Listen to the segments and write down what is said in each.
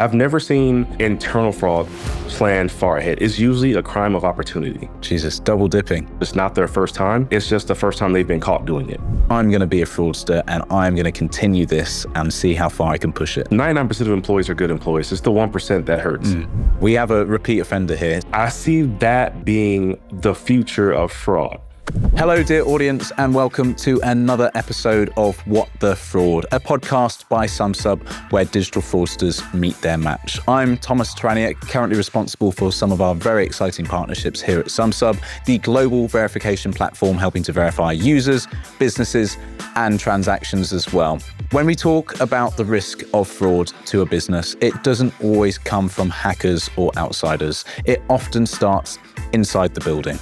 I've never seen internal fraud planned far ahead. It's usually a crime of opportunity. Jesus, double dipping. It's not their first time. It's just the first time they've been caught doing it. I'm going to be a fraudster and I'm going to continue this and see how far I can push it. 99% of employees are good employees. It's the 1% that hurts. We have a repeat offender here. I see that being the future of fraud. Hello, dear audience, and welcome to another episode of What the Fraud, a podcast by Sumsub where digital fraudsters meet their match. I'm Thomas Traniak, currently responsible for some of our very exciting partnerships here at Sumsub, the global verification platform helping to verify users, businesses, and transactions as well. When we talk about the risk of fraud to a business, it doesn't always come from hackers or outsiders. It often starts inside the building.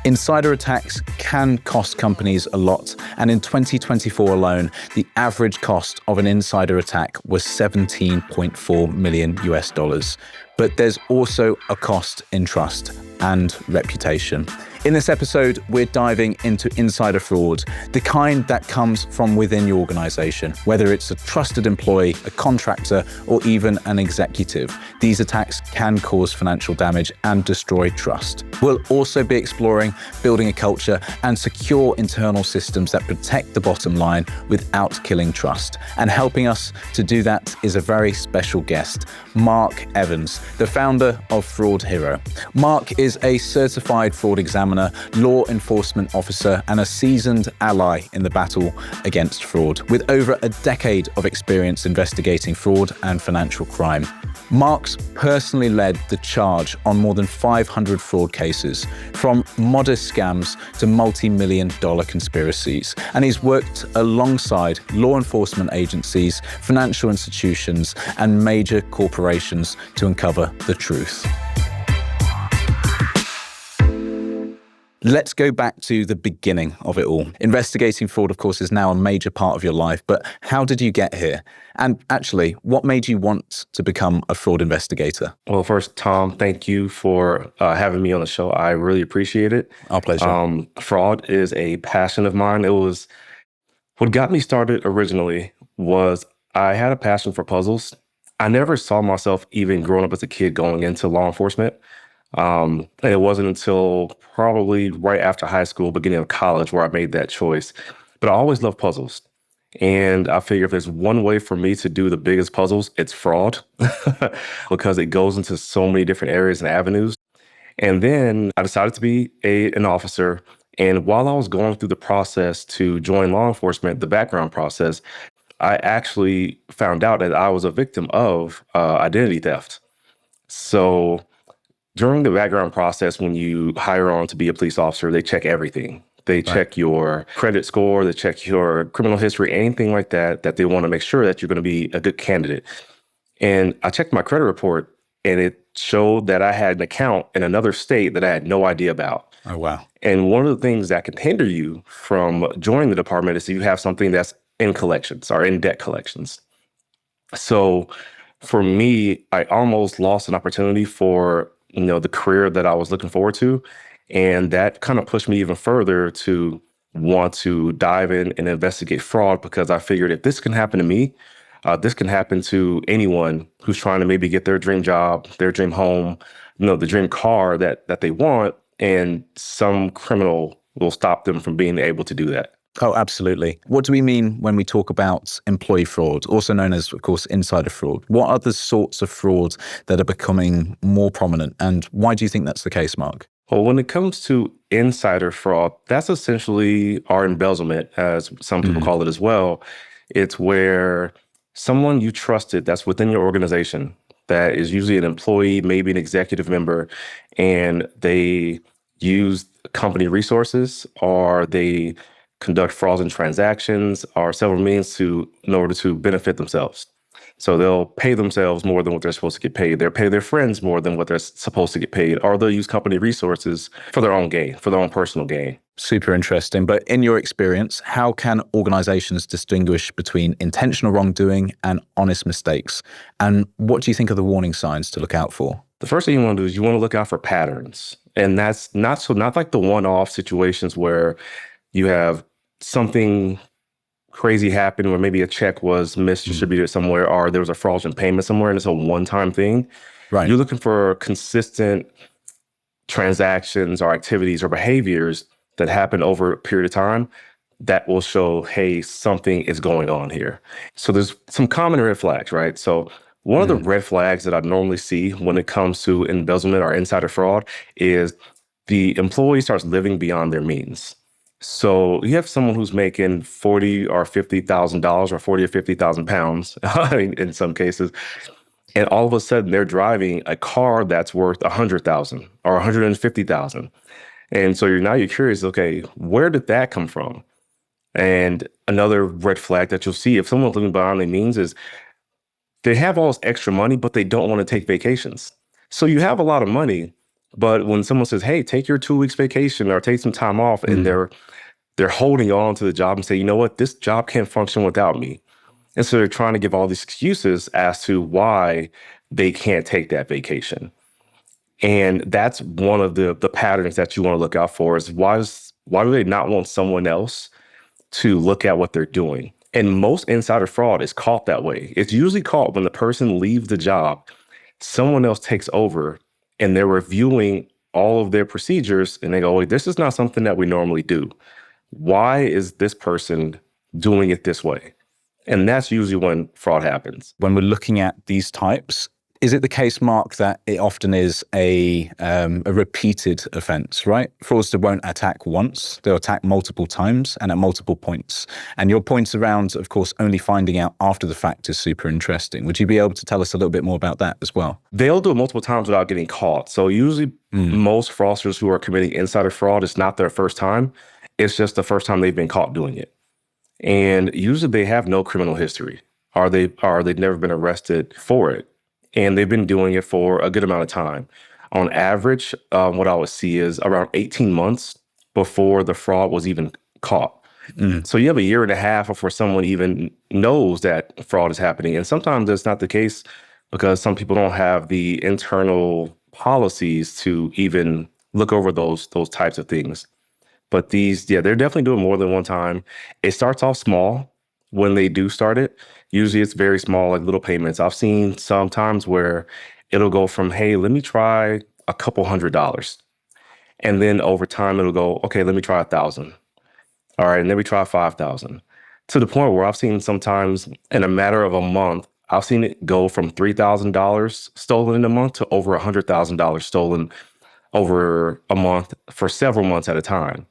Insider attacks can cost companies a lot, and in 2024 alone, the average cost of an insider attack was $17.4 million US. But there's also a cost in trust and reputation. In this episode, we're diving into insider fraud, the kind that comes from within your organization, whether it's a trusted employee, a contractor, or even an executive. These attacks can cause financial damage and destroy trust. We'll also be exploring building a culture and secure internal systems that protect the bottom line without killing trust. And helping us to do that is a very special guest, Marc Evans, the founder of Fraud Hero. Marc is a certified fraud examiner, law enforcement officer, and a seasoned ally in the battle against fraud, with over a decade of experience investigating fraud and financial crime. Marc's personally led the charge on more than 500 fraud cases, from modest scams to multi-million-dollar conspiracies, and he's worked alongside law enforcement agencies, financial institutions, and major corporations to uncover the truth. Let's go back to the beginning of it all. Investigating fraud, of course, is now a major part of your life, but how did you get here? And actually, what made you want to become a fraud investigator? Well, first, Tom, thank you for having me on the show. I really appreciate it. Our pleasure. Fraud is a passion of mine. It was what got me started originally was I had a passion for puzzles. I never saw myself even growing up as a kid going into law enforcement. And it wasn't until probably right after high school, beginning of college, where I made that choice. But I always loved puzzles. And I figure if there's one way for me to do the biggest puzzles, it's fraud, because it goes into so many different areas and avenues. And then I decided to be an officer. And while I was going through the process to join law enforcement, the background process, I actually found out that I was a victim of identity theft. So during the background process, when you hire on to be a police officer, they check everything. They check your credit score, they check your criminal history, anything like that they want to make sure that you're going to be a good candidate. And I checked my credit report, and it showed that I had an account in another state that I had no idea about. Oh, wow. And one of the things that can hinder you from joining the department is if you have something that's in collections or in debt collections. So for me, I almost lost an opportunity for the career that I was looking forward to. And that kind of pushed me even further to want to dive in and investigate fraud, because I figured if this can happen to me, this can happen to anyone who's trying to maybe get their dream job, their dream home, the dream car that they want, and some criminal will stop them from being able to do that. Oh, absolutely. What do we mean when we talk about employee fraud, also known as, of course, insider fraud? What are the sorts of fraud that are becoming more prominent, and why do you think that's the case, Marc? Well, when it comes to insider fraud, that's essentially our embezzlement, as some people call it as well. It's where someone you trusted that's within your organization, that is usually an employee, maybe an executive member, and they use company resources, or they conduct fraudulent transactions, or several means in order to benefit themselves. So they'll pay themselves more than what they're supposed to get paid. They'll pay their friends more than what they're supposed to get paid, or they'll use company resources for their own gain, for their own personal gain. Super interesting. But in your experience, how can organizations distinguish between intentional wrongdoing and honest mistakes? And what do you think are the warning signs to look out for? The first thing you want to do is you want to look out for patterns. And that's not like the one-off situations where you have something crazy happened where maybe a check was misdistributed somewhere or there was a fraudulent payment somewhere and it's a one-time thing. Right. You're looking for consistent transactions or activities or behaviors that happen over a period of time that will show, hey, something is going on here. So there's some common red flags, right? So one of the red flags that I normally see when it comes to embezzlement or insider fraud is the employee starts living beyond their means. So you have someone who's making $40,000 or $50,000 or 40 or 50,000 pounds, I mean, in some cases, and all of a sudden they're driving a car that's worth 100,000 or 150,000. And so you're curious, okay, where did that come from? And another red flag that you'll see if someone's living beyond their means is they have all this extra money, but they don't want to take vacations. So you have a lot of money, but when someone says, hey, take your 2 weeks vacation or take some time off, and they're holding on to the job and say, you know what, this job can't function without me. And so they're trying to give all these excuses as to why they can't take that vacation. And that's one of the patterns that you want to look out for is why do they not want someone else to look at what they're doing? And most insider fraud is caught that way. It's usually caught when the person leaves the job, someone else takes over and they're reviewing all of their procedures and they go, "Wait, this is not something that we normally do. Why is this person doing it this way?" And that's usually when fraud happens. When we're looking at these types, is it the case, Mark, that it often is a repeated offense, right? Fraudster won't attack once, they'll attack multiple times and at multiple points. And your points around, of course, only finding out after the fact is super interesting. Would you be able to tell us a little bit more about that as well? They'll do it multiple times without getting caught. So usually most fraudsters who are committing insider fraud, it's not their first time. It's just the first time they've been caught doing it. And usually they have no criminal history or they've never been arrested for it. And they've been doing it for a good amount of time. On average, what I would see is around 18 months before the fraud was even caught. So you have a year and a half before someone even knows that fraud is happening. And sometimes that's not the case because some people don't have the internal policies to even look over those types of things. But they're definitely doing more than one time. It starts off small when they do start it. Usually it's very small, like little payments. I've seen sometimes where it'll go from, hey, let me try a couple $100. And then over time it'll go, okay, let me try 1,000. All right, and then we try 5,000. To the point where I've seen sometimes in a matter of a month, I've seen it go from $3,000 stolen in a month to over $100,000 stolen over a month for several months at a time.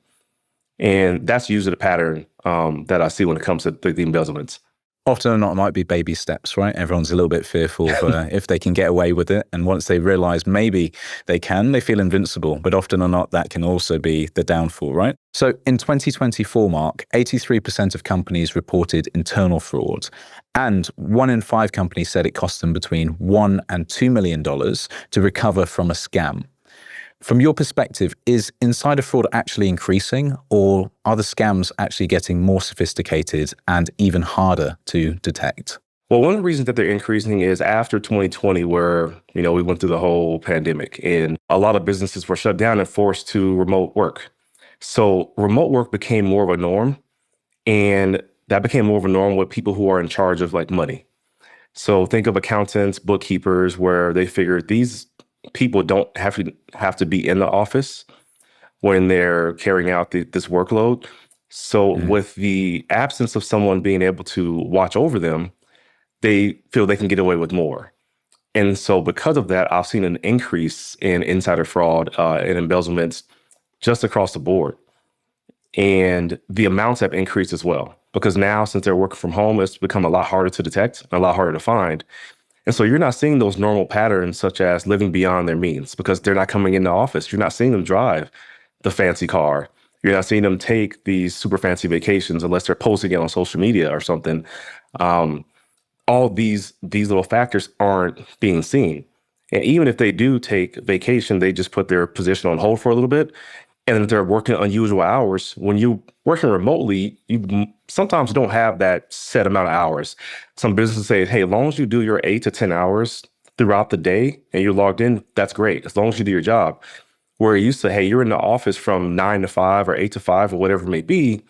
And that's usually the pattern that I see when it comes to the embezzlements. Often or not, it might be baby steps, right? Everyone's a little bit fearful if they can get away with it. And once they realize maybe they can, they feel invincible. But often or not, that can also be the downfall, right? So in 2024, Mark, 83% of companies reported internal fraud. And 1 in 5 companies said it cost them between $1 and $2 million to recover from a scam. From your perspective, is insider fraud actually increasing, or are the scams actually getting more sophisticated and even harder to detect? Well, one of the reasons that they're increasing is after 2020, where, we went through the whole pandemic and a lot of businesses were shut down and forced to remote work. So remote work became more of a norm, and that became more of a norm with people who are in charge of like money. So think of accountants, bookkeepers, where they figured these people don't have to be in the office when they're carrying out this workload. So with the absence of someone being able to watch over them, they feel they can get away with more. And so because of that, I've seen an increase in insider fraud and embezzlements just across the board. And the amounts have increased as well, because now since they're working from home, it's become a lot harder to detect, a lot harder to find. And so you're not seeing those normal patterns such as living beyond their means because they're not coming in the office. You're not seeing them drive the fancy car. You're not seeing them take these super fancy vacations unless they're posting it on social media or something. All these little factors aren't being seen. And even if they do take vacation, they just put their position on hold for a little bit. And if they're working unusual hours, when you're working remotely, you sometimes don't have that set amount of hours. Some businesses say, hey, as long as you do your 8 to 10 hours throughout the day and you're logged in, that's great, as long as you do your job. Where it used to, hey, you're in the office from 9 to 5 or 8 to 5 or whatever it may be.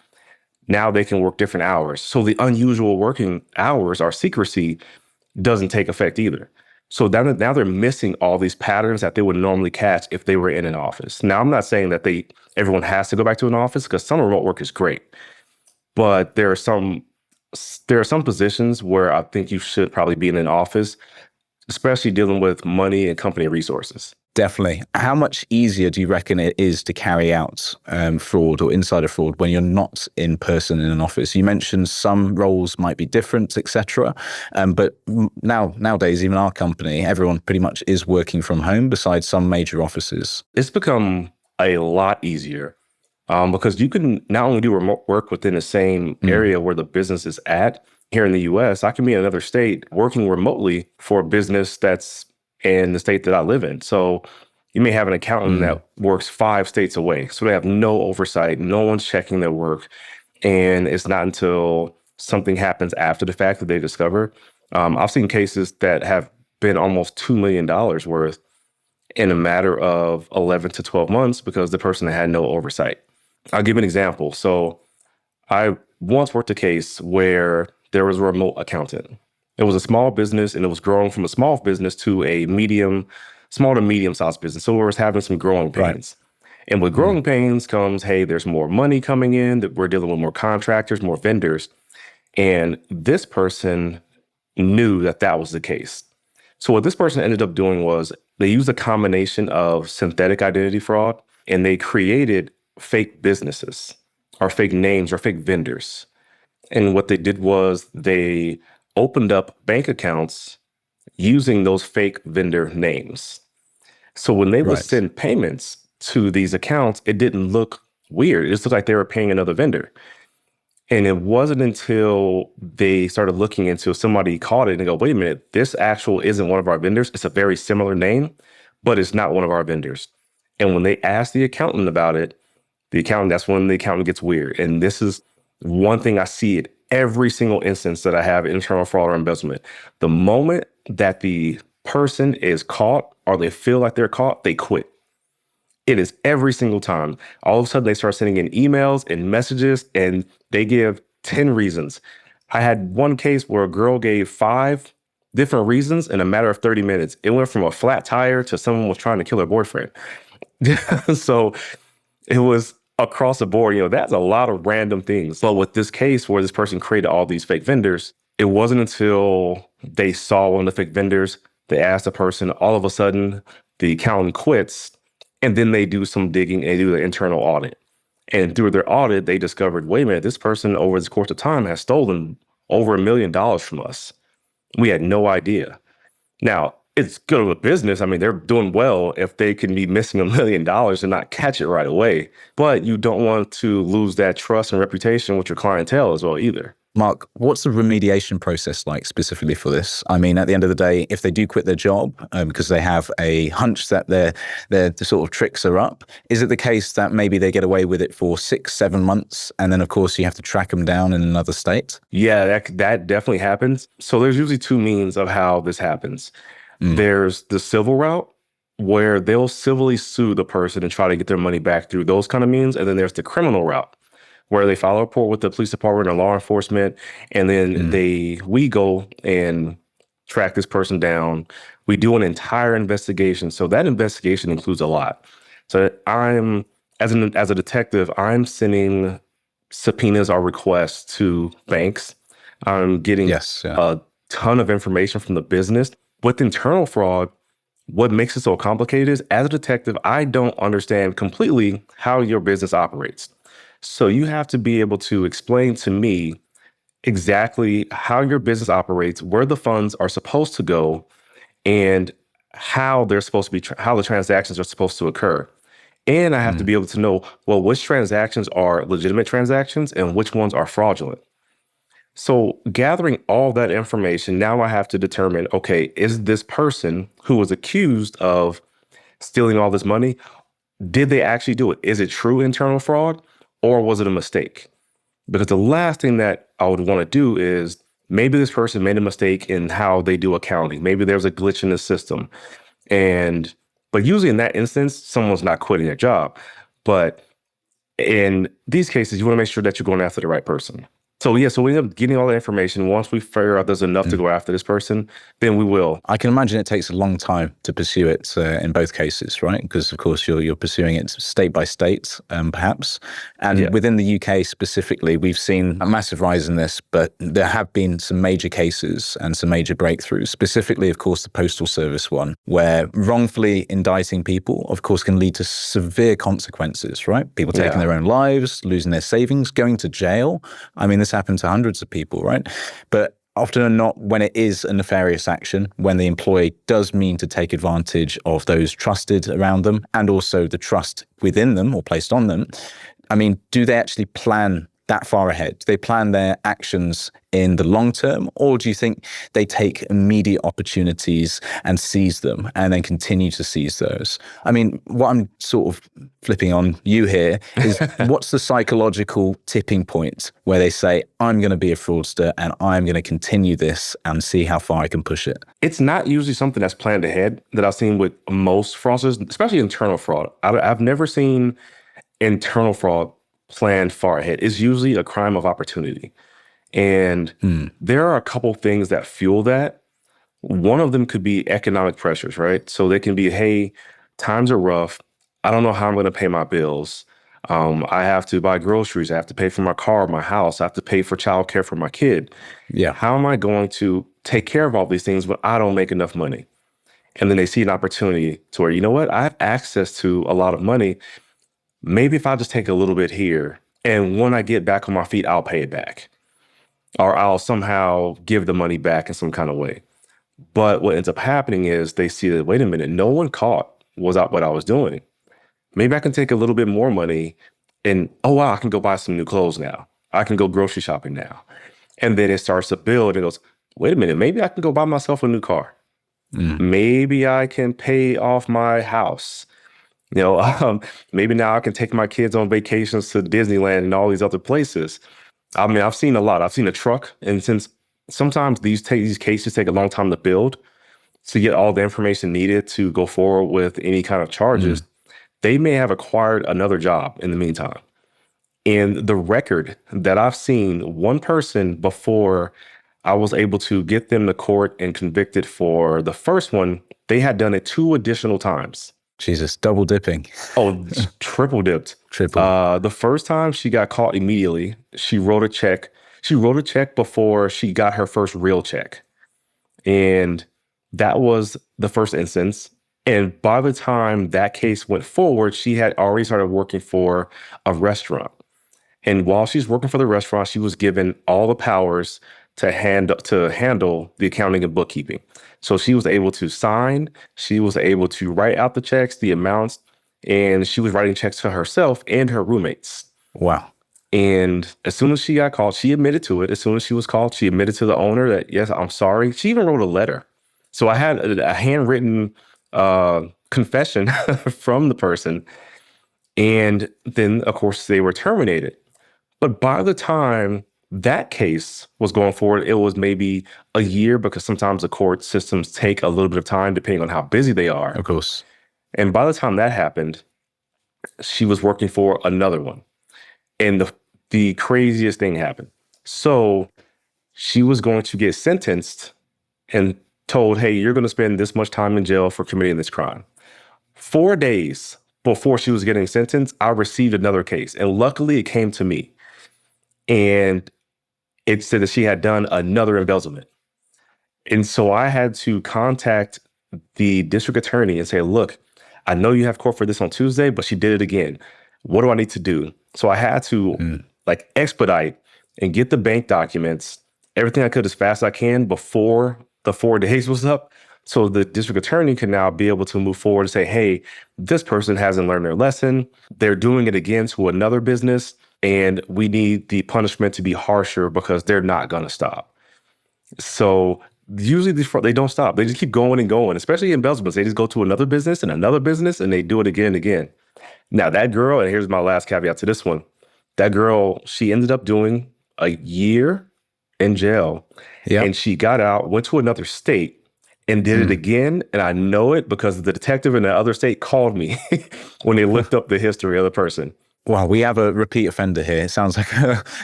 Now they can work different hours. So the unusual working hours, our secrecy, doesn't take effect either. So now they're missing all these patterns that they would normally catch if they were in an office. Now, I'm not saying that everyone has to go back to an office, because some remote work is great, but there are some positions where I think you should probably be in an office, especially dealing with money and company resources. Definitely. How much easier do you reckon it is to carry out fraud or insider fraud when you're not in person in an office? You mentioned some roles might be different, etc. But nowadays, even our company, everyone pretty much is working from home besides some major offices. It's become a lot easier, because you can not only do remote work within the same area where the business is at. Here in the US, I can be in another state working remotely for a business that's in the state that I live in. So you may have an accountant that works 5 states away. So they have no oversight, no one's checking their work. And it's not until something happens after the fact that they discover. I've seen cases that have been almost $2 million worth in a matter of 11 to 12 months because the person had no oversight. I'll give an example. So I once worked a case where there was a remote accountant. It was a small business, and it was growing from a small business to a small to medium-sized business. So it was having some growing pains. Right. And with growing pains comes, hey, there's more money coming in, that we're dealing with more contractors, more vendors. And this person knew that that was the case. So what this person ended up doing was they used a combination of synthetic identity fraud, and they created fake businesses or fake names or fake vendors. And what they did was they opened up bank accounts using those fake vendor names. So when they would send payments to these accounts, it didn't look weird. It just looked like they were paying another vendor. And it wasn't until they started looking into, somebody caught it and go, wait a minute, this actual isn't one of our vendors. It's a very similar name, but it's not one of our vendors. And when they asked the accountant about it, that's when the accountant gets weird. And this is one thing I see at every single instance that I have internal fraud or embezzlement. The moment that the person is caught or they feel like they're caught, they quit. It is every single time. All of a sudden, they start sending in emails and messages, and they give 10 reasons. I had one case where a girl gave 5 different reasons in a matter of 30 minutes. It went from a flat tire to someone was trying to kill her boyfriend. So it was across the board. That's a lot of random things. But with this case where this person created all these fake vendors, it wasn't until they saw one of the fake vendors, they asked the person, all of a sudden, the accountant quits. And then they do some digging and do the internal audit. And through their audit, they discovered, wait a minute, this person over this course of time has stolen over $1 million from us. We had no idea. Now, it's good of a business. I mean, they're doing well if they can be missing $1 million and not catch it right away. But you don't want to lose that trust and reputation with your clientele as well either. Mark, what's the remediation process like specifically for this? I mean, at the end of the day, if they do quit their job because they have a hunch that their sort of tricks are up, is it the case that maybe they get away with it for 6-7 months, and then of course you have to track them down in another state? Yeah, that definitely happens. So there's usually 2 means of how this happens. There's the civil route, where they'll civilly sue the person and try to get their money back through those kind of means. And then there's the criminal route, where they file a report with the police department or law enforcement, and then we go and track this person down. We do an entire investigation. So that investigation includes a lot. So as a detective, I'm sending subpoenas or requests to banks. I'm getting a ton of information from the business. With internal fraud, what makes it so complicated is, as a detective, I don't understand completely how your business operates. So you have to be able to explain to me exactly how your business operates, where the funds are supposed to go, and how they're supposed to be, how the transactions are supposed to occur. And I have to be able to know, well, which transactions are legitimate transactions and which ones are fraudulent. So gathering all that information, now I have to determine, okay, is this person who was accused of stealing all this money, did they actually do it? Is it true internal fraud, or was it a mistake? Because the last thing that I would want to do is, maybe this person made a mistake in how they do accounting. Maybe there's a glitch in the system. But usually in that instance, someone's not quitting their job. But In these cases, you want to make sure that you're going after the right person. So yeah, so we end up getting all the information. Once we figure out there's enough to go after this person, then we will. I can imagine it takes a long time to pursue it in both cases, right? Because of course you're pursuing it state by state, perhaps. And within the UK specifically, we've seen a massive rise in this, but there have been some major cases and some major breakthroughs, specifically, of course, the Postal Service one, where wrongfully indicting people, of course, can lead to severe consequences, right? People taking their own lives, losing their savings, going to jail. I mean, this happen to hundreds of people, right? But often or not, when it is a nefarious action, when the employee does mean to take advantage of those trusted around them and also the trust within them or placed on them, I mean, do they actually plan that far ahead? Do they plan their actions in the long term, or do you think they take immediate opportunities and seize them and then continue to seize those? I mean, what I'm sort of flipping on you here is what's the psychological tipping point where they say, I'm going to be a fraudster and I'm going to continue this and see how far I can push it? It's not usually something that's planned ahead that I've seen with most fraudsters, especially internal fraud. I've never seen internal fraud planned far ahead. It's usually a crime of opportunity. And there are a couple things that fuel that. One of them could be economic pressures, right? So they can be, hey, times are rough. I don't know how I'm going to pay my bills. I have to buy groceries. I have to pay for my car, my house. I have to pay for childcare for my kid. Yeah. How am I going to take care of all these things when I don't make enough money? And then they see an opportunity to where, you know what? I have access to a lot of money. Maybe if I just take a little bit here, and when I get back on my feet, I'll pay it back. Or I'll somehow give the money back in some kind of way. But what ends up happening is they see that, wait a minute, no one caught what I was doing. Maybe I can take a little bit more money and, oh, wow, I can go buy some new clothes now. I can go grocery shopping now. And then it starts to build and goes, wait a minute, maybe I can go buy myself a new car. Maybe I can pay off my house. Maybe now I can take my kids on vacations to Disneyland and all these other places. I mean, I've seen a lot. I've seen a truck. And since sometimes these cases take a long time to build to get all the information needed to go forward with any kind of charges, they may have acquired another job in the meantime. And the record that I've seen, one person before I was able to get them to court and convicted for the first one, they had done it 2 additional times. Jesus, double dipping. Oh, triple dipped. The first time she got caught immediately. She wrote a check. She wrote a check before she got her first real check. And that was the first instance. And by the time that case went forward, she had already started working for a restaurant. And while she's working for the restaurant, she was given all the powers to handle the accounting and bookkeeping. So she was able to sign, she was able to write out the checks, the amounts, and she was writing checks to herself and her roommates. Wow. And as soon as she got called, she admitted to it. As soon as she was called, she admitted to the owner that, yes, I'm sorry. She even wrote a letter. So I had a handwritten confession from the person. And then, of course, they were terminated. But by the time that case was going forward, it was maybe a year, because sometimes the court systems take a little bit of time depending on how busy they are. Of course. And by the time that happened, she was working for another one. And the craziest thing happened. So she was going to get sentenced and told, hey, you're going to spend this much time in jail for committing this crime. 4 days before she was getting sentenced, I received another case. And luckily it came to me. And it said that she had done another embezzlement. And so I had to contact the district attorney and say, look, I know you have court for this on Tuesday, but she did it again. What do I need to do? So I had to expedite and get the bank documents, everything I could as fast as I can before the 4 days was up. So the district attorney can now be able to move forward and say, hey, this person hasn't learned their lesson. They're doing it again to another business. And we need the punishment to be harsher because they're not going to stop. So usually they don't stop. They just keep going and going, especially embezzlements. They just go to another business, and they do it again and again. Now that girl, and here's my last caveat to this one. That girl, she ended up doing a year in jail. Yep. And she got out, went to another state and did it again. And I know it because the detective in the other state called me when they looked up the history of the person. Well, we have a repeat offender here. It sounds like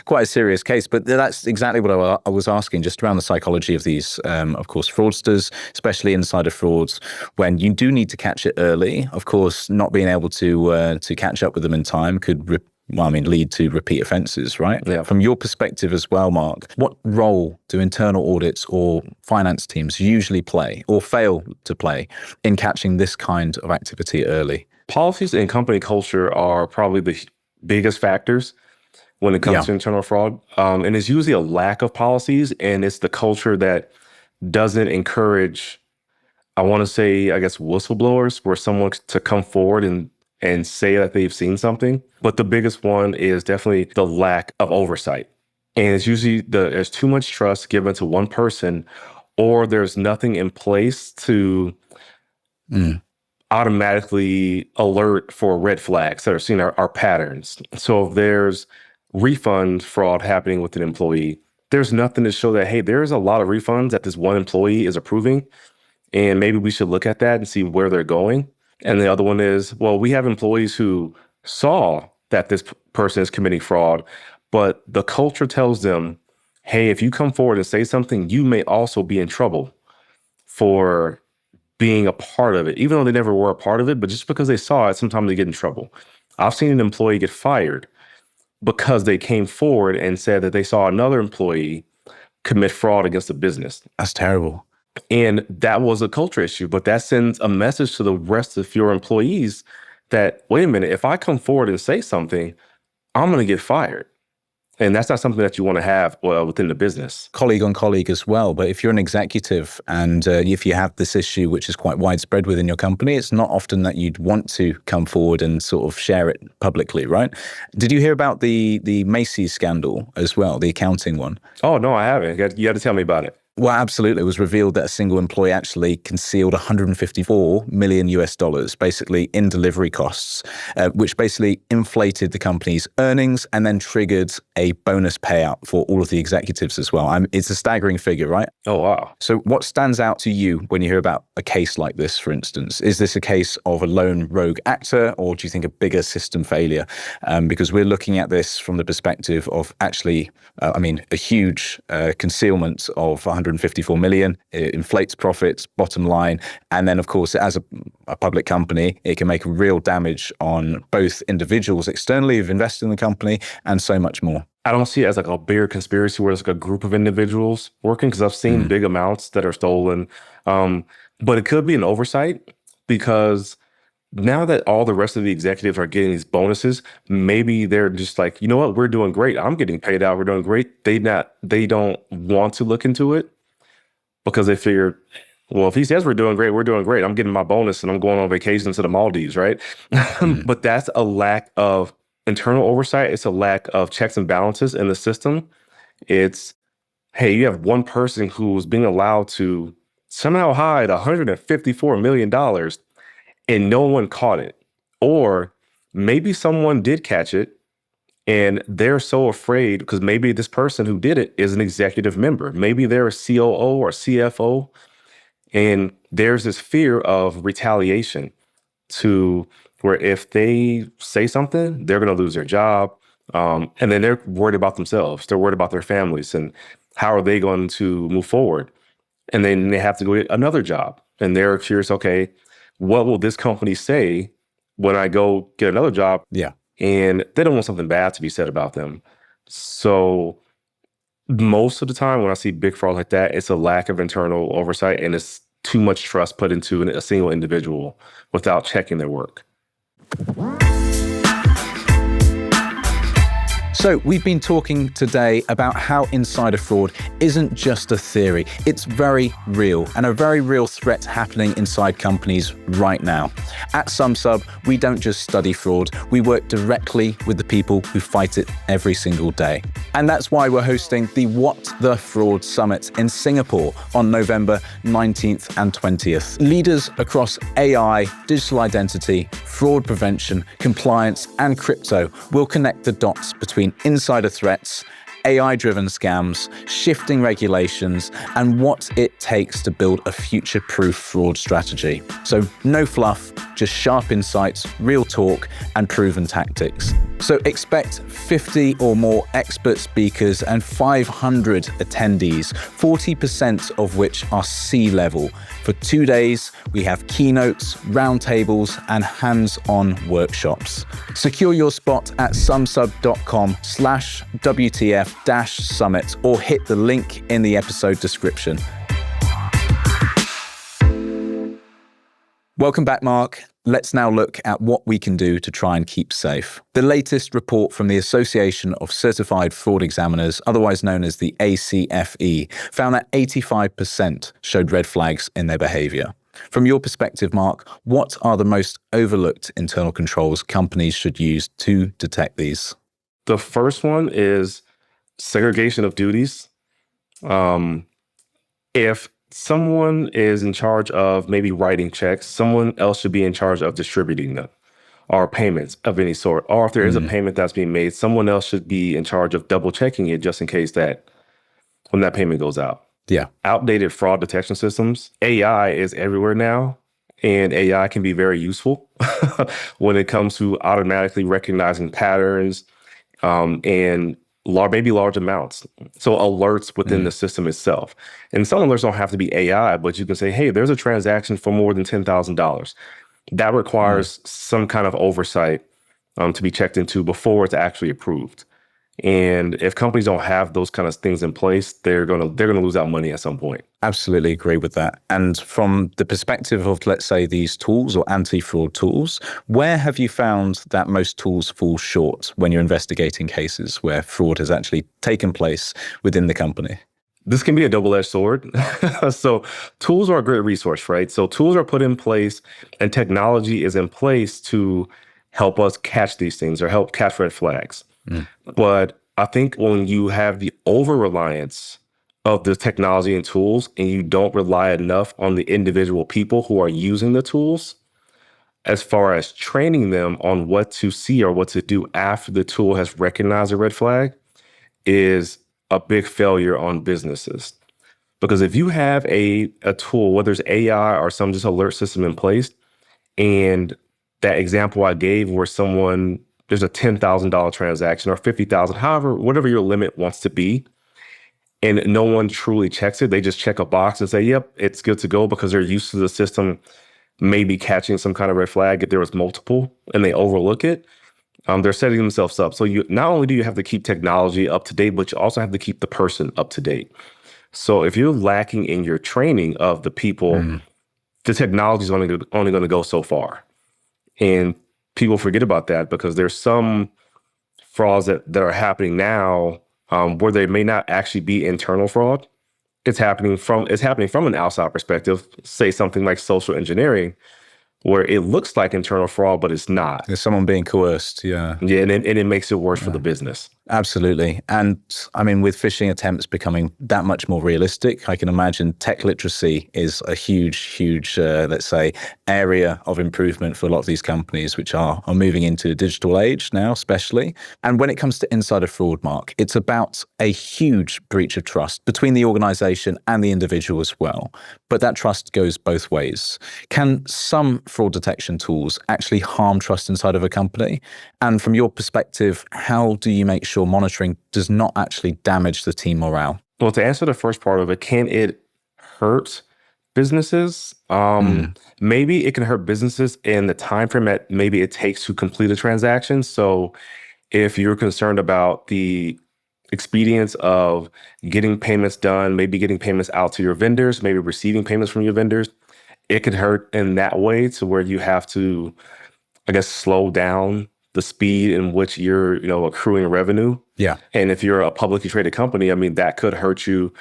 quite a serious case, but that's exactly what I was asking, just around the psychology of these, of course, fraudsters, especially insider frauds, when you do need to catch it early. Of course, not being able to catch up with them in time could lead to repeat offences, right? Yeah. From your perspective as well, Mark, what role do internal audits or finance teams usually play or fail to play in catching this kind of activity early? Policies and company culture are probably the biggest factors when it comes to internal fraud. And it's usually a lack of policies, and it's the culture that doesn't encourage, I want to say, I guess, whistleblowers, where someone to come forward and say that they've seen something. But the biggest one is definitely the lack of oversight. And it's usually there's too much trust given to one person, or there's nothing in place to automatically alert for red flags that are seen are patterns. So if there's refund fraud happening with an employee, there's nothing to show that, hey, there's a lot of refunds that this one employee is approving, and maybe we should look at that and see where they're going. And the other one is, well, we have employees who saw that this person is committing fraud, but the culture tells them, hey, if you come forward and say something, you may also be in trouble for being a part of it, even though they never were a part of it. But just because they saw it, sometimes they get in trouble. I've seen an employee get fired because they came forward and said that they saw another employee commit fraud against the business. That's terrible. And that was a culture issue, but that sends a message to the rest of your employees that, wait a minute, if I come forward and say something, I'm going to get fired. And that's not something that you want to have within the business. Colleague on colleague as well. But if you're an executive and if you have this issue, which is quite widespread within your company, it's not often that you'd want to come forward and sort of share it publicly, right? Did you hear about the Macys scandal as well, the accounting one? Oh, no, I haven't. You got to tell me about it. Well, absolutely. It was revealed that a single employee actually concealed $154 million basically in delivery costs, which basically inflated the company's earnings and then triggered a bonus payout for all of the executives as well. It's a staggering figure, right? Oh, wow. So what stands out to you when you hear about a case like this, for instance? Is this a case of a lone rogue actor, or do you think a bigger system failure? Because we're looking at this from the perspective of actually, a huge concealment of $154 million. It inflates profits, bottom line. And then, of course, as a public company, it can make real damage on both individuals externally who've invested in the company and so much more. I don't see it as like a bigger conspiracy where it's like a group of individuals working, because I've seen big amounts that are stolen. But it could be an oversight, because now that all the rest of the executives are getting these bonuses, maybe they're just like, you know what, we're doing great. I'm getting paid out. We're doing great. They don't want to look into it because they figure, well, if he says we're doing great, we're doing great. I'm getting my bonus and I'm going on vacation to the Maldives, right? But that's a lack of internal oversight. It's a lack of checks and balances in the system. It's, hey, you have one person who's being allowed to somehow hide $154 million and no one caught it. Or maybe someone did catch it and they're so afraid because maybe this person who did it is an executive member. Maybe they're a COO or CFO. And there's this fear of retaliation to where if they say something, they're going to lose their job. And then they're worried about themselves. They're worried about their families and how are they going to move forward? And then they have to go get another job. And they're curious, okay, what will this company say when I go get another job? Yeah. And they don't want something bad to be said about them. So most of the time when I see big fraud like that, it's a lack of internal oversight and it's too much trust put into a single individual without checking their work. So we've been talking today about how insider fraud isn't just a theory. It's very real and a very real threat happening inside companies right now. At Sumsub, we don't just study fraud, we work directly with the people who fight it every single day. And that's why we're hosting the What the Fraud Summit in Singapore on November 19th and 20th. Leaders across AI, digital identity, fraud prevention, compliance, and crypto will connect the dots between insider threats, AI-driven scams, shifting regulations, and what it takes to build a future-proof fraud strategy. So no fluff, just sharp insights, real talk, and proven tactics. So expect 50 or more expert speakers and 500 attendees, 40% of which are C-level. For 2 days, we have keynotes, roundtables, and hands-on workshops. Secure your spot at sumsub.com/WTF-summit or hit the link in the episode description. Welcome back, Marc. Let's now look at what we can do to try and keep safe. The latest report from the Association of Certified Fraud Examiners, otherwise known as the ACFE, found that 85% showed red flags in their behavior. From your perspective, Marc, what are the most overlooked internal controls companies should use to detect these? The first one is segregation of duties. If someone is in charge of maybe writing checks, someone else should be in charge of distributing them or payments of any sort. Or if there is a payment that's being made, someone else should be in charge of double checking it just in case that when that payment goes out. Yeah. Outdated fraud detection systems. AI is everywhere now, and AI can be very useful when it comes to automatically recognizing patterns and maybe large amounts. So alerts within the system itself. And some alerts don't have to be AI, but you can say, hey, there's a transaction for more than $10,000. That requires some kind of oversight to be checked into before it's actually approved. And if companies don't have those kind of things in place, they're gonna lose out money at some point. Absolutely agree with that. And from the perspective of, let's say, these tools or anti-fraud tools, where have you found that most tools fall short when you're investigating cases where fraud has actually taken place within the company? This can be a double-edged sword. So tools are a great resource, right? So tools are put in place and technology is in place to help us catch these things or help catch red flags. But I think when you have the over-reliance of the technology and tools and you don't rely enough on the individual people who are using the tools, as far as training them on what to see or what to do after the tool has recognized a red flag, is a big failure on businesses. Because if you have a tool, whether it's AI or some just alert system in place, and that example I gave where there's a $10,000 transaction or $50,000, however, whatever your limit wants to be, and no one truly checks it. They just check a box and say, yep, it's good to go because they're used to the system maybe catching some kind of red flag if there was multiple and they overlook it. They're setting themselves up. So not only do you have to keep technology up to date, but you also have to keep the person up to date. So if you're lacking in your training of the people, the technology is only going to go so far. And people forget about that because there's some frauds that are happening now where they may not actually be internal fraud. It's happening from an outside perspective, say something like social engineering, where it looks like internal fraud, but it's not. There's someone being coerced, yeah. Yeah, and it makes it worse for the business. Absolutely. And I mean, with phishing attempts becoming that much more realistic, I can imagine tech literacy is a huge, let's say, area of improvement for a lot of these companies, which are moving into the digital age now, especially. And when it comes to insider fraud, Marc, it's about a huge breach of trust between the organization and the individual as well. But that trust goes both ways. Can some fraud detection tools actually harm trust inside of a company? And from your perspective, how do you make sure monitoring does not actually damage the team morale? Well, to answer the first part of it, can it hurt businesses? Maybe it can hurt businesses in the time frame that maybe it takes to complete a transaction. So if you're concerned about the expedience of getting payments done, maybe getting payments out to your vendors, maybe receiving payments from your vendors, it could hurt in that way to where you have to, I guess, slow down the speed in which you're, accruing revenue. Yeah. And if you're a publicly traded company, I mean, that could hurt you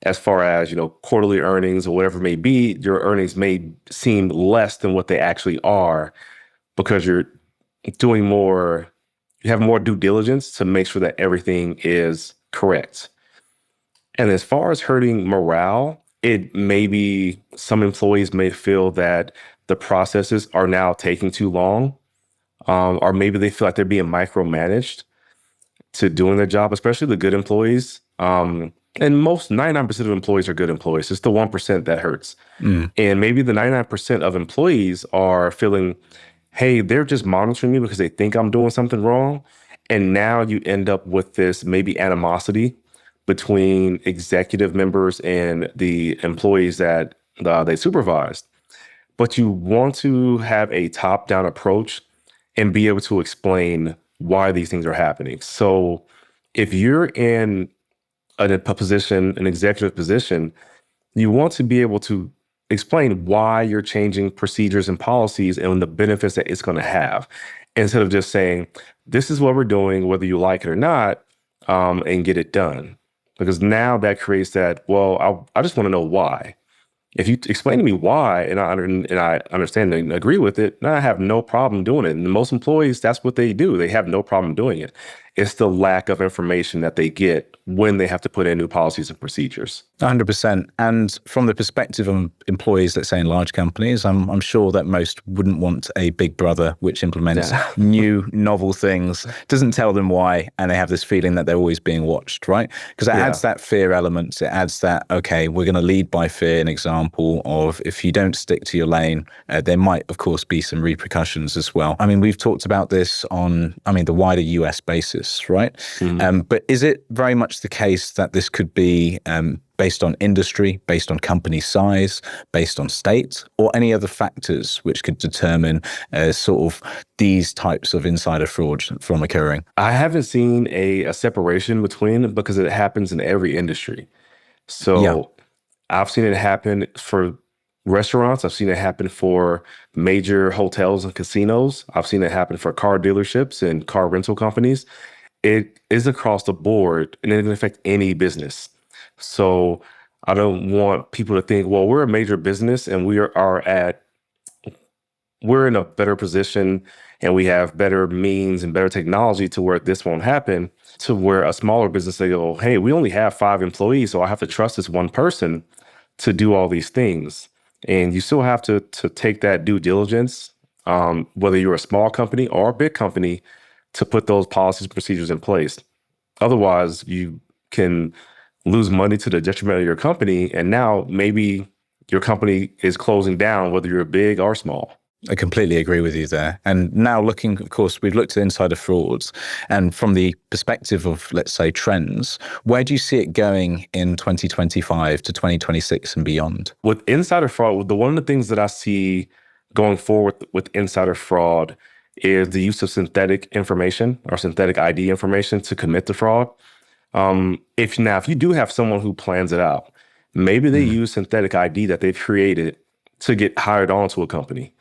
as far as, quarterly earnings or whatever it may be. Your earnings may seem less than what they actually are because you're doing more, you have more due diligence to make sure that everything is correct. And as far as hurting morale, it may be some employees may feel that the processes are now taking too long. Or maybe they feel like they're being micromanaged to doing their job, especially the good employees. And most 99% of employees are good employees. It's the 1% that hurts. And maybe the 99% of employees are feeling, hey, they're just monitoring me because they think I'm doing something wrong. And now you end up with this maybe animosity between executive members and the employees that they supervised. But you want to have a top-down approach and be able to explain why these things are happening. So if you're in a position, an executive position, you want to be able to explain why you're changing procedures and policies and the benefits that it's going to have, instead of just saying, this is what we're doing, whether you like it or not, and get it done. Because now that creates that, well, I just want to know why. If you explain to me why, and I understand and agree with it, then I have no problem doing it. And most employees, that's what they do. They have no problem doing it. It's the lack of information that they get when they have to put in new policies and procedures. 100%. And from the perspective of employees, let's say in large companies, I'm sure that most wouldn't want a big brother which implements new, novel things, doesn't tell them why, and they have this feeling that they're always being watched, right? Because it adds that fear element. It adds that, okay, we're going to lead by fear, an example of if you don't stick to your lane, there might, of course, be some repercussions as well. I mean, we've talked about this on, the wider US basis, right? But is it very much the case that this could be based on industry, based on company size, based on state, or any other factors which could determine sort of these types of insider fraud from occurring? I haven't seen a separation between it because it happens in every industry. So I've seen it happen for restaurants. I've seen it happen for major hotels and casinos. I've seen it happen for car dealerships and car rental companies. It is across the board, and it can affect any business. So I don't want people to think, well, we're a major business and we're in a better position and we have better means and better technology to where this won't happen, to where a smaller business, they go, hey, we only have 5 employees, so I have to trust this one person to do all these things. And you still have to take that due diligence, whether you're a small company or a big company, to put those policies and procedures in place. Otherwise, you can lose money to the detriment of your company. And now maybe your company is closing down, whether you're big or small. I completely agree with you there. And now looking, of course, we've looked at insider frauds, and from the perspective of, let's say, trends, where do you see it going in 2025 to 2026 and beyond? With insider fraud, one of the things that I see going forward with insider fraud is the use of synthetic information or synthetic ID information to commit the fraud. If you do have someone who plans it out, maybe they use synthetic ID that they've created to get hired onto a company.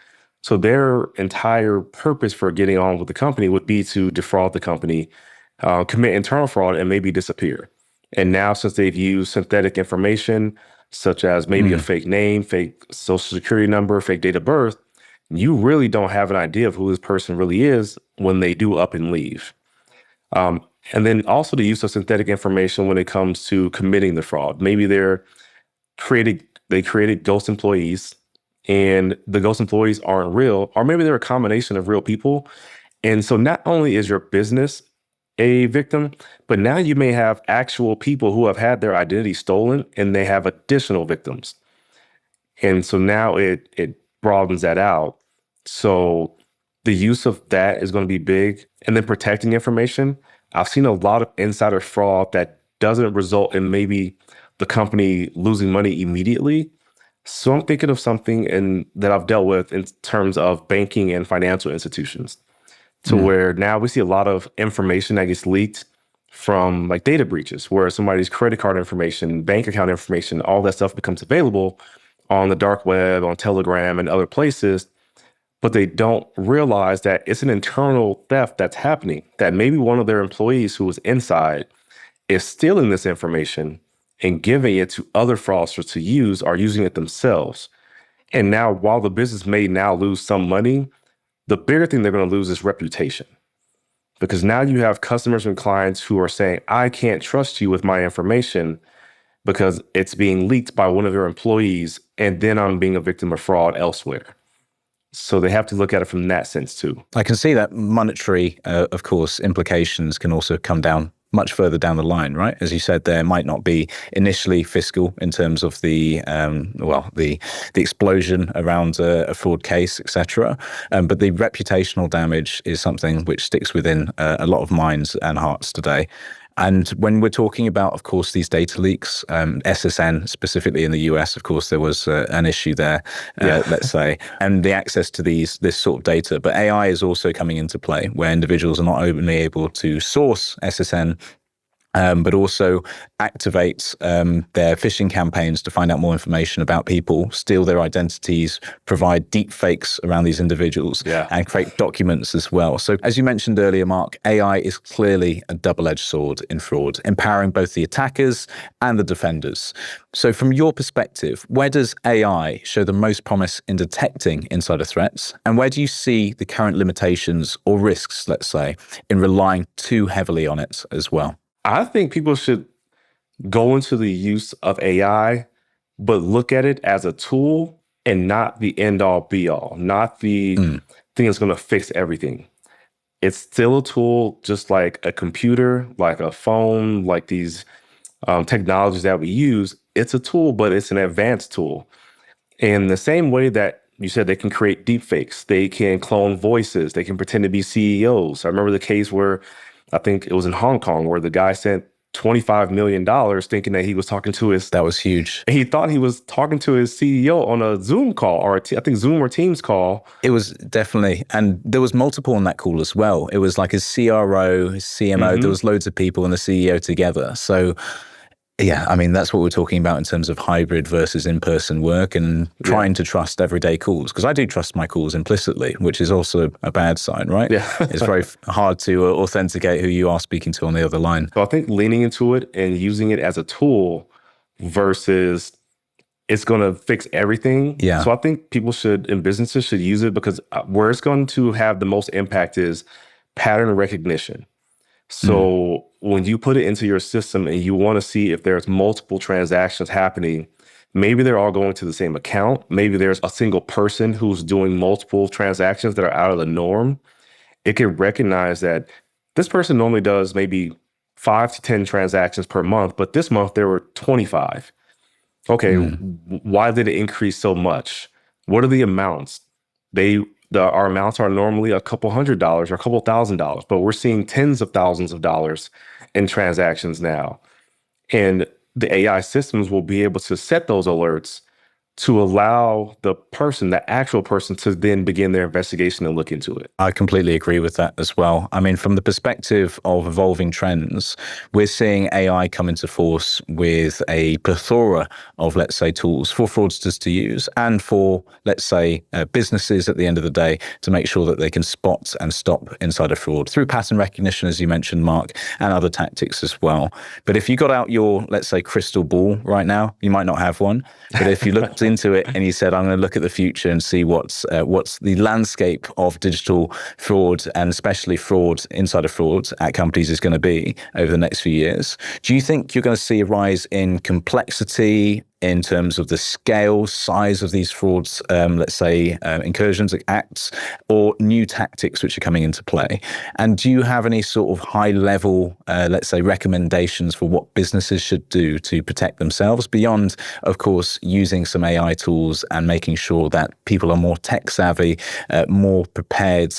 So their entire purpose for getting on with the company would be to defraud the company, commit internal fraud, and maybe disappear. And now, since they've used synthetic information, such as maybe a fake name, fake social security number, fake date of birth, you really don't have an idea of who this person really is when they do up and leave. And then also the use of synthetic information when it comes to committing the fraud. Maybe they created ghost employees, and the ghost employees aren't real, or maybe they're a combination of real people. And so not only is your business a victim, but now you may have actual people who have had their identity stolen, and they have additional victims. And so now it broadens that out. So the use of that is going to be big. And then protecting information. I've seen a lot of insider fraud that doesn't result in maybe the company losing money immediately. So I'm thinking of something that I've dealt with in terms of banking and financial institutions, to where now we see a lot of information that gets leaked from like data breaches, where somebody's credit card information, bank account information, all that stuff becomes available on the dark web, on Telegram and other places. But they don't realize that it's an internal theft that's happening, that maybe one of their employees who was inside is stealing this information and giving it to other fraudsters to use, or using it themselves. And now, while the business may now lose some money, the bigger thing they're going to lose is reputation. Because now you have customers and clients who are saying, I can't trust you with my information because it's being leaked by one of your employees, and then I'm being a victim of fraud elsewhere. So they have to look at it from that sense too. I can see that monetary, of course, implications can also come down much further down the line, right? As you said, there might not be initially fiscal in terms of the explosion around a fraud case, etc. But the reputational damage is something which sticks within a lot of minds and hearts today. And when we're talking about, of course, these data leaks, SSN specifically in the US, of course, there was an issue there, let's say, and the access to this sort of data. But AI is also coming into play where individuals are not only able to source SSN, but also activate their phishing campaigns to find out more information about people, steal their identities, provide deep fakes around these individuals, and create documents as well. So as you mentioned earlier, Mark, AI is clearly a double-edged sword in fraud, empowering both the attackers and the defenders. So from your perspective, where does AI show the most promise in detecting insider threats? And where do you see the current limitations or risks, let's say, in relying too heavily on it as well? I think people should go into the use of AI, but look at it as a tool and not the end all be all, not the thing that's going to fix everything. It's still a tool, just like a computer, like a phone, like these technologies that we use. It's a tool, but it's an advanced tool. In the same way that you said they can create deep fakes, they can clone voices, they can pretend to be CEOs. I remember the case where I think it was in Hong Kong where the guy sent $25 million thinking that he was talking to his... That was huge. He thought he was talking to his CEO on a Zoom call or I think Zoom or Teams call. It was definitely, and there was multiple on that call as well. It was like his CRO, his CMO, there was loads of people and the CEO together. So yeah, I mean, that's what we're talking about in terms of hybrid versus in-person work and trying to trust everyday calls. Because I do trust my calls implicitly, which is also a bad sign, right? Yeah. It's very hard to authenticate who you are speaking to on the other line. So I think leaning into it and using it as a tool versus it's going to fix everything. Yeah. So I think people should, and businesses should use it because where it's going to have the most impact is pattern recognition. So when you put it into your system and you want to see if there's multiple transactions happening, maybe they're all going to the same account. Maybe there's a single person who's doing multiple transactions that are out of the norm. It can recognize that this person normally does maybe 5 to 10 transactions per month, but this month there were 25. Okay, why did it increase so much? What are the amounts? Our amounts are normally a couple $100s or a couple $1,000s, but we're seeing tens of thousands of dollars in transactions now. And the AI systems will be able to set those alerts to allow the actual person, to then begin their investigation and look into it. I completely agree with that as well. I mean, from the perspective of evolving trends, we're seeing AI come into force with a plethora of, let's say, tools for fraudsters to use and for, let's say, businesses at the end of the day to make sure that they can spot and stop insider fraud through pattern recognition, as you mentioned, Mark, and other tactics as well. But if you got out your, let's say, crystal ball right now, you might not have one, but if you looked into it and you said, I'm going to look at the future and see what's the landscape of digital fraud and especially insider fraud at companies is going to be over the next few years, do you think you're going to see a rise in complexity in terms of the scale, size of these frauds, let's say incursions, acts, or new tactics which are coming into play? And do you have any sort of high level, let's say, recommendations for what businesses should do to protect themselves beyond, of course, using some AI tools and making sure that people are more tech savvy, more prepared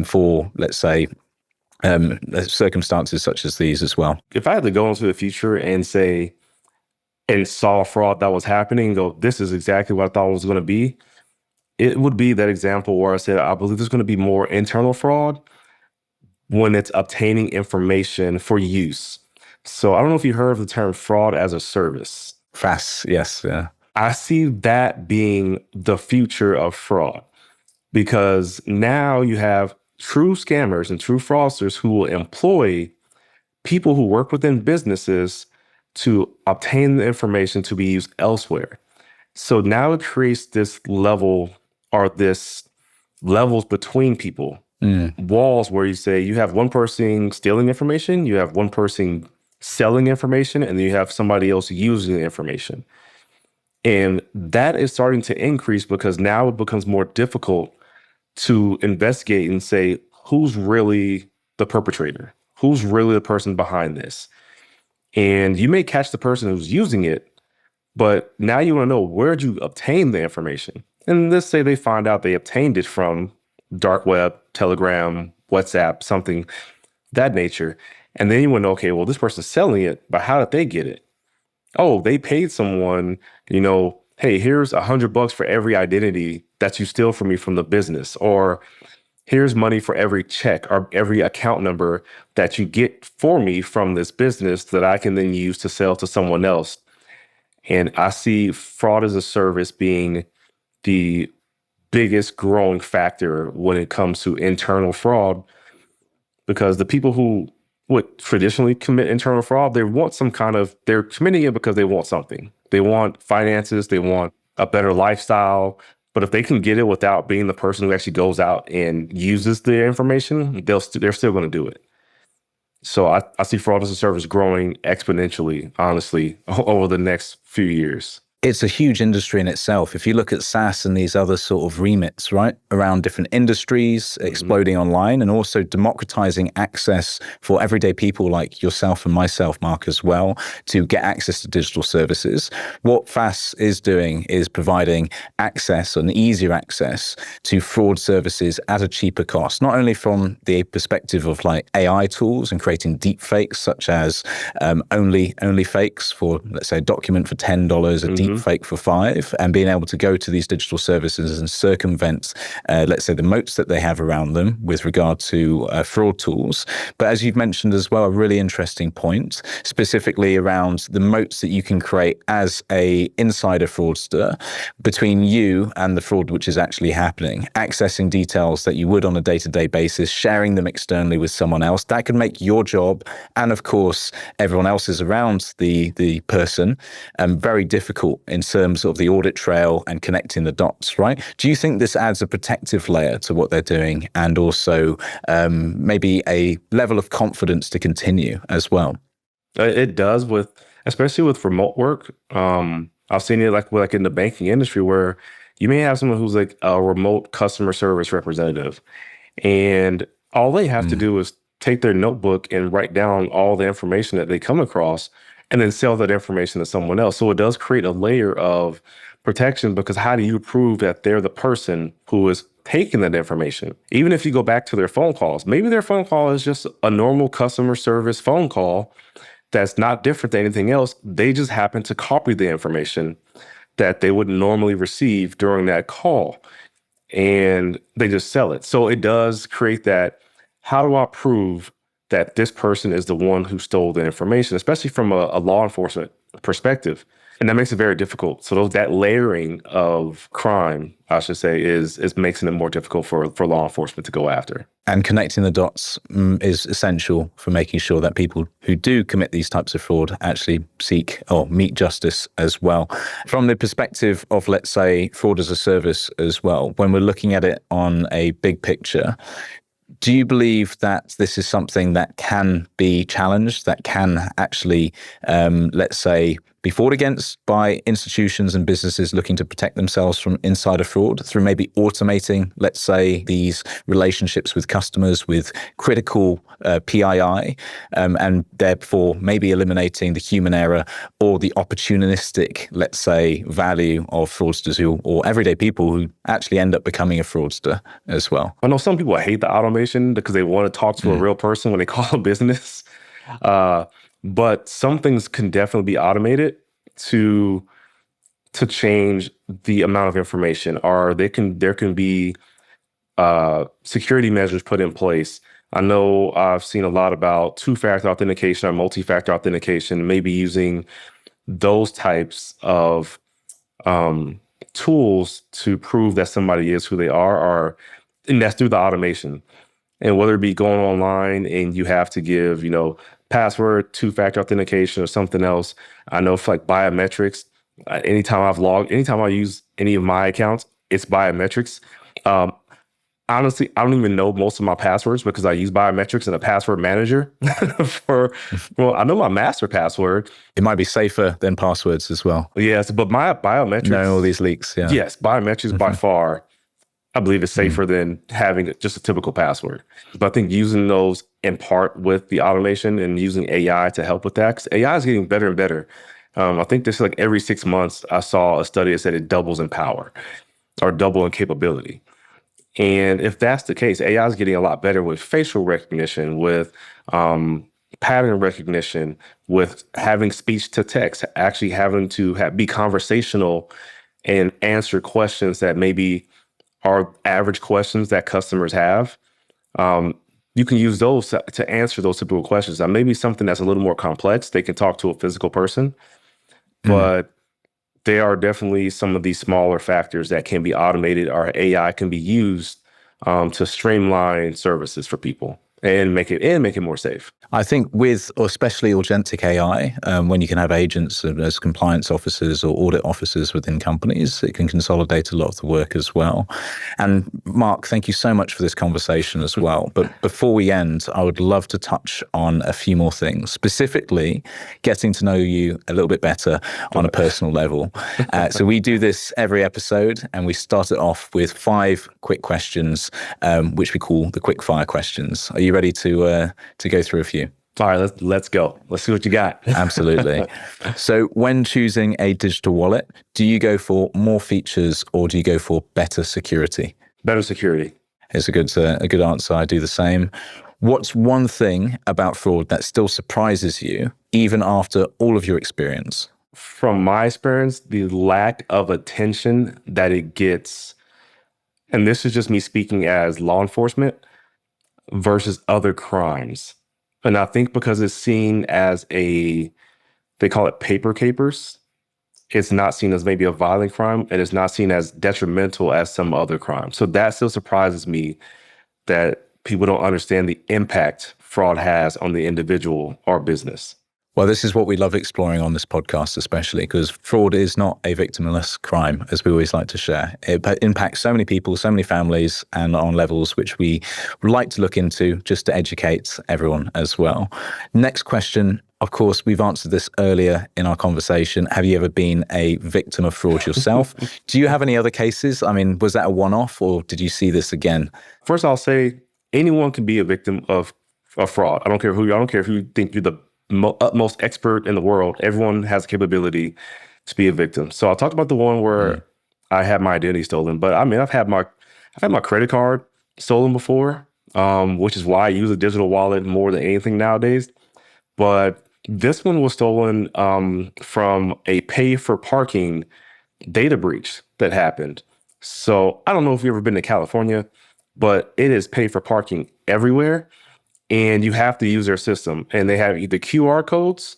for, let's say, circumstances such as these as well? If I had to go into the future and say, and saw fraud that was happening, go, this is exactly what I thought it was going to be, it would be that example where I said, I believe there's going to be more internal fraud when it's obtaining information for use. So I don't know if you heard of the term fraud as a service. FAS, yes. Yeah. I see that being the future of fraud because now you have true scammers and true fraudsters who will employ people who work within businesses to obtain the information to be used elsewhere. So now it creates this level or this levels between people, walls where you say you have one person stealing information, you have one person selling information, and then you have somebody else using the information. And that is starting to increase because now it becomes more difficult to investigate and say, who's really the perpetrator? who's really the person behind this. And you may catch the person who's using it, but now you want to know, where'd you obtain the information? And let's say they find out they obtained it from dark web, Telegram, WhatsApp, something that nature. And then you want to know, okay, well, this person's selling it, but how did they get it? Oh, they paid someone, hey, here's $100 for every identity that you steal from me from the business, or here's money for every check or every account number that you get for me from this business that I can then use to sell to someone else. And I see fraud as a service being the biggest growing factor when it comes to internal fraud, because the people who would traditionally commit internal fraud, they're committing it because they want something. They want finances, they want a better lifestyle. But if they can get it without being the person who actually goes out and uses the information, they're still going to do it. So I see fraud as a service growing exponentially, honestly, over the next few years. It's a huge industry in itself. If you look at SaaS and these other sort of remits, right, around different industries, exploding online, and also democratizing access for everyday people like yourself and myself, Marc, as well, to get access to digital services. What FAS is doing is providing access and easier access to fraud services at a cheaper cost, not only from the perspective of like AI tools and creating deep fakes, such as only fakes for, let's say, a document for $10, a deep fake for $5, and being able to go to these digital services and circumvent, let's say, the moats that they have around them with regard to fraud tools. But as you've mentioned as well, a really interesting point, specifically around the moats that you can create as a insider fraudster between you and the fraud which is actually happening, accessing details that you would on a day-to-day basis, sharing them externally with someone else. That could make your job, and of course, everyone else's around the person, very difficult in terms of the audit trail and connecting the dots, right? Do you think this adds a protective layer to what they're doing, and also maybe a level of confidence to continue as well? It does, especially with remote work. I've seen it like in the banking industry, where you may have someone who's like a remote customer service representative, and all they have to do is take their notebook and write down all the information that they come across, and then sell that information to someone else. So it does create a layer of protection, because how do you prove that they're the person who is taking that information? Even if you go back to their phone calls, maybe their phone call is just a normal customer service phone call that's not different than anything else. They just happen to copy the information that they would normally receive during that call, and they just sell it. So it does create that, how do I prove that this person is the one who stole the information, especially from a law enforcement perspective? And that makes it very difficult. So that layering of crime, I should say, is making it more difficult for law enforcement to go after. And connecting the dots is essential for making sure that people who do commit these types of fraud actually seek or meet justice as well. From the perspective of, let's say, fraud as a service as well, when we're looking at it on a big picture, do you believe that this is something that can be challenged, that can actually, let's say, be fought against by institutions and businesses looking to protect themselves from insider fraud through maybe automating, let's say, these relationships with customers with critical PII, and therefore maybe eliminating the human error or the opportunistic, let's say, value of fraudsters or everyday people who actually end up becoming a fraudster as well? I know some people hate the automation because they want to talk to a real person when they call a business. But some things can definitely be automated to change the amount of information, or there can be security measures put in place. I know I've seen a lot about two-factor authentication or multi-factor authentication, maybe using those types of tools to prove that somebody is who they are, and that's through the automation. And whether it be going online and you have to give, password, two-factor authentication, or something else. I know for like biometrics, anytime I use any of my accounts, it's biometrics. Honestly, I don't even know most of my passwords because I use biometrics in a password manager I know my master password. It might be safer than passwords as well. Yes, but my biometrics. Knowing all these leaks, yeah. Yes, biometrics by far. I believe it's safer than having just a typical password. But I think using those in part with the automation and using AI to help with that, because AI is getting better and better. I think this is like every 6 months, I saw a study that said it doubles in power or double in capability. And if that's the case, AI is getting a lot better with facial recognition, with pattern recognition, with having speech to text, actually having to be conversational and answer questions that maybe are average questions that customers have. You can use those to answer those typical questions. Now, maybe something that's a little more complex, they can talk to a physical person, but there are definitely some of these smaller factors that can be automated or AI can be used to streamline services for people and make it more safe. I think with, or especially agentic AI, when you can have agents as compliance officers or audit officers within companies, it can consolidate a lot of the work as well. And Marc, thank you so much for this conversation as well. But before we end, I would love to touch on a few more things, specifically getting to know you a little bit better on a personal level. So we do this every episode, and we start it off with 5 quick questions, which we call the Quickfire Questions. Are you ready to go through a few? All right, let's go. Let's see what you got. Absolutely. So when choosing a digital wallet, do you go for more features or do you go for better security? Better security. It's a good answer. I do the same. What's one thing about fraud that still surprises you, even after all of your experience? From my experience, the lack of attention that it gets, and this is just me speaking as law enforcement versus other crimes. And I think because it's seen as they call it paper capers, it's not seen as maybe a violent crime, and it's not seen as detrimental as some other crime. So that still surprises me that people don't understand the impact fraud has on the individual or business. Well, this is what we love exploring on this podcast, especially because fraud is not a victimless crime, as we always like to share. It impacts so many people, so many families, and on levels which we like to look into just to educate everyone as well. Next question. Of course, we've answered this earlier in our conversation. Have you ever been a victim of fraud yourself? Do you have any other cases? I mean, was that a one-off or did you see this again? First, I'll say anyone can be a victim of fraud. I don't care if you think you're the utmost expert in the world. Everyone has the capability to be a victim. So I talked about the one where I had my identity stolen, but I mean, I've had my credit card stolen before, which is why I use a digital wallet more than anything nowadays. But this one was stolen from a pay for parking data breach that happened. So I don't know if you've ever been to California, but it is pay for parking everywhere. And you have to use their system, and they have either QR codes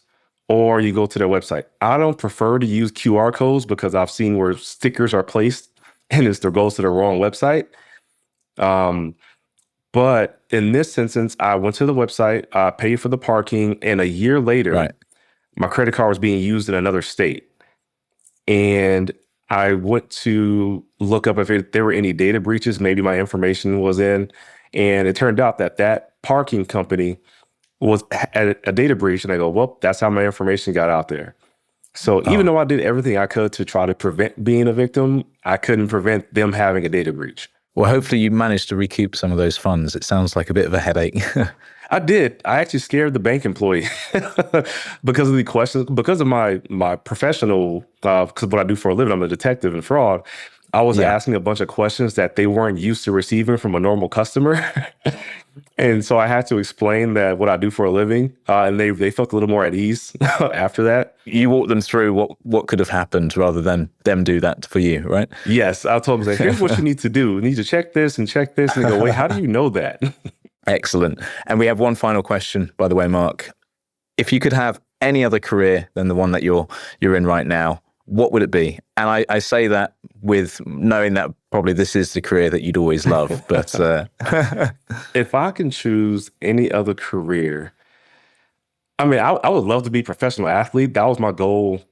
or you go to their website. I don't prefer to use QR codes because I've seen where stickers are placed and it goes to the wrong website. But in this instance, I went to the website, I paid for the parking, and a year later, my credit card was being used in another state. And I went to look up if there were any data breaches, maybe my information was in. And it turned out that parking company was at a data breach. And I go, well, that's how my information got out there. So even though I did everything I could to try to prevent being a victim, I couldn't prevent them having a data breach. Well, hopefully you managed to recoup some of those funds. It sounds like a bit of a headache. I did. I actually scared the bank employee because of the questions, because of my professional, because what I do for a living, I'm a detective in fraud. I was asking a bunch of questions that they weren't used to receiving from a normal customer. And so I had to explain that what I do for a living, and they felt a little more at ease after that. You walked them through what could have happened rather than them do that for you, right? Yes. I told them, like, here's what you need to do. You need to check this and check this. And they go, wait, how do you know that? Excellent. And we have one final question, by the way, Marc. If you could have any other career than the one that you're in right now, what would it be? And I say that with knowing that probably this is the career that you'd always love. But if I can choose any other career, I mean, I would love to be a professional athlete. That was my goal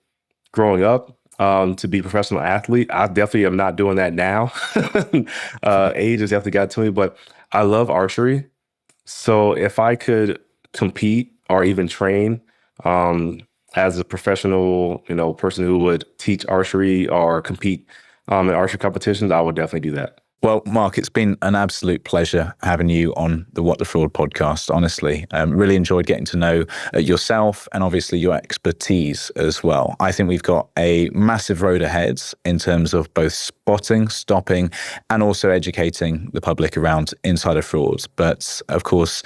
growing up, to be a professional athlete. I definitely am not doing that now. Age has definitely got to me, but I love archery. So if I could compete or even train as a professional, person who would teach archery or compete in archery competitions, I would definitely do that. Well, Marc, it's been an absolute pleasure having you on the What the Fraud podcast, honestly. Really enjoyed getting to know yourself and obviously your expertise as well. I think we've got a massive road ahead in terms of both spotting, stopping, and also educating the public around insider fraud. But of course,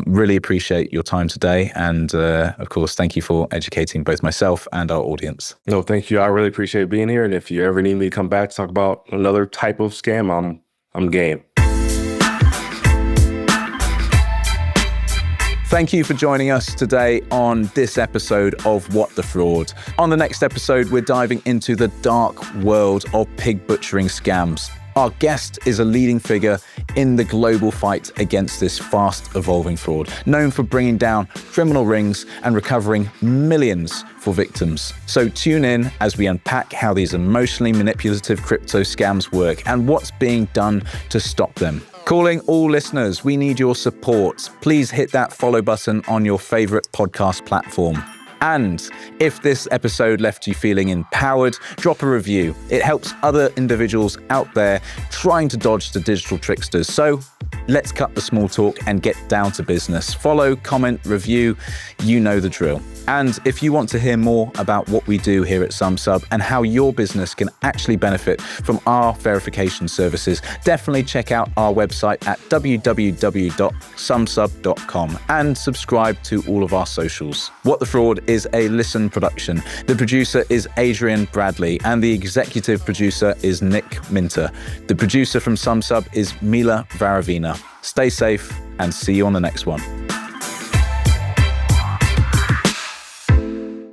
really appreciate your time today. And of course, thank you for educating both myself and our audience. No, thank you. I really appreciate being here. And if you ever need me to come back to talk about another type of scam, I'm game. Thank you for joining us today on this episode of What the Fraud. On the next episode, we're diving into the dark world of pig butchering scams. Our guest is a leading figure in the global fight against this fast-evolving fraud, known for bringing down criminal rings and recovering millions for victims. So tune in as we unpack how these emotionally manipulative crypto scams work and what's being done to stop them. Calling all listeners, we need your support. Please hit that follow button on your favorite podcast platform. And if this episode left you feeling empowered, drop a review. It helps other individuals out there trying to dodge the digital tricksters. So let's cut the small talk and get down to business. Follow, comment, review, you know the drill. And if you want to hear more about what we do here at Sumsub and how your business can actually benefit from our verification services, definitely check out our website at www.sumsub.com and subscribe to all of our socials. What the Fraud is a Listen production. The producer is Adrian Bradley and the executive producer is Nick Minter. The producer from Sumsub is Mila Varavina. Stay safe and see you on the next one.